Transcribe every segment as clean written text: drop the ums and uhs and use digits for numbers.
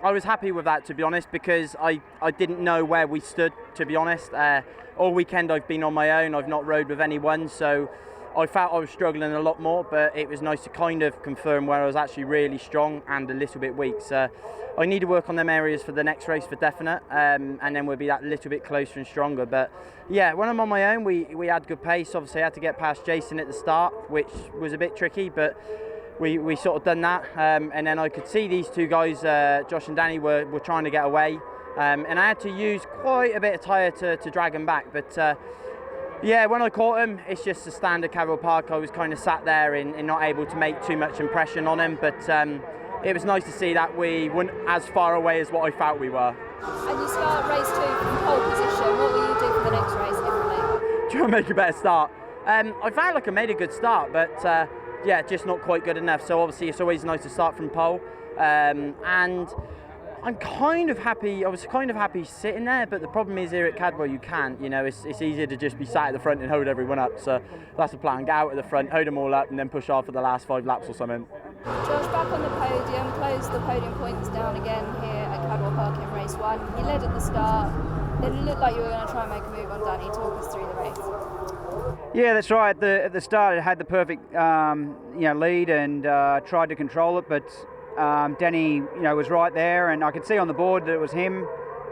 I was happy with that, to be honest, because I didn't know where we stood, to be honest. All weekend I've been on my own, I've not rode with anyone, so I felt I was struggling a lot more, but it was nice to kind of confirm where I was actually really strong and a little bit weak. So I need to work on them areas for the next race for definite, and then we'll be that little bit closer and stronger. But yeah, when I'm on my own, we had good pace. Obviously I had to get past Jason at the start, which was a bit tricky, but we sort of done that, and then I could see these two guys, Josh and Danny, were trying to get away, and I had to use quite a bit of tyre to drag them back. But yeah, when I caught him, it's just a standard Cadwell Park. I was kind of sat there and not able to make too much impression on him, but it was nice to see that we weren't as far away as what I felt we were. And you start race 2 from pole position. What will you do for the next race differently? Try and make a better start. I felt like I made a good start, but yeah, just not quite good enough. So obviously it's always nice to start from pole, and I'm kind of happy. I was kind of happy sitting there, but the problem is here at Cadwell you can't. You know, it's easier to just be sat at the front and hold everyone up. So that's the plan: get out at the front, hold them all up, and then push hard for the last 5 laps or something. Josh, back on the podium, closed the podium points down again here at Cadwell Park in race 1. You led at the start. It looked like you were going to try and make a move on Danny. Talk us through the race. Yeah, that's right. At the start, it had the perfect lead and tried to control it, but Danny was right there, and I could see on the board that it was him.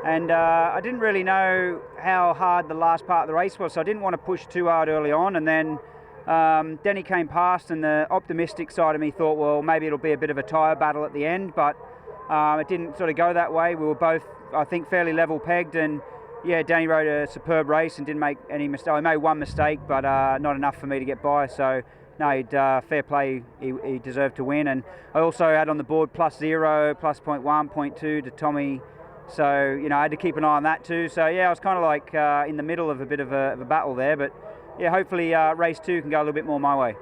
And I didn't really know how hard the last part of the race was, so I didn't want to push too hard early on. And then Danny came past, and the optimistic side of me thought, well, maybe it'll be a bit of a tyre battle at the end, but it didn't sort of go that way. We were both, I think, fairly level pegged, and yeah, Danny rode a superb race and didn't make any mistake. I made one mistake, but not enough for me to get by. So no, he'd fair play. He deserved to win. And I also had on the board +0, +0.1, 0.2 to Tommy. So I had to keep an eye on that too. So yeah, I was kind of like in the middle of a bit of a battle there. But yeah, hopefully race 2 can go a little bit more my way.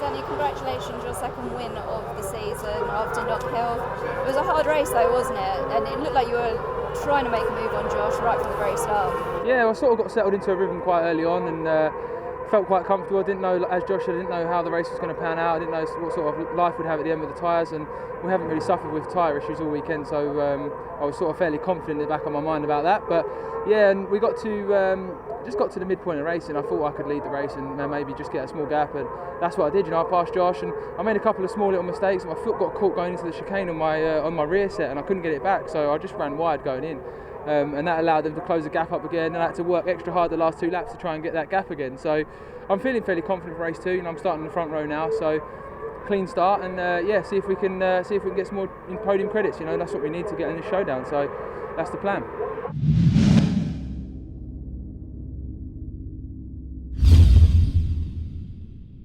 Danny, congratulations, your second win of the season after Knock Hill. It was a hard race though, wasn't it? And it looked like you were trying to make a move on Josh right from the very start. Yeah, I sort of got settled into a rhythm quite early on and felt quite comfortable. I didn't know, as Josh said, I didn't know how the race was going to pan out. I didn't know what sort of life we'd have at the end with the tyres, and we haven't really suffered with tyre issues all weekend, so I was sort of fairly confident in the back of my mind about that. But yeah, and we got to just got to the midpoint of the race, and I thought I could lead the race and maybe just get a small gap, and that's what I did. I passed Josh, and I made a couple of small little mistakes. My foot got caught going into the chicane on my rear set, and I couldn't get it back, so I just ran wide going in. And that allowed them to close the gap up again, and I had to work extra hard the last 2 laps to try and get that gap again. So I'm feeling fairly confident for race 2, and I'm starting in the front row now, so clean start, and yeah, see if we can get some more in podium credits. That's what we need to get in the showdown, so that's the plan.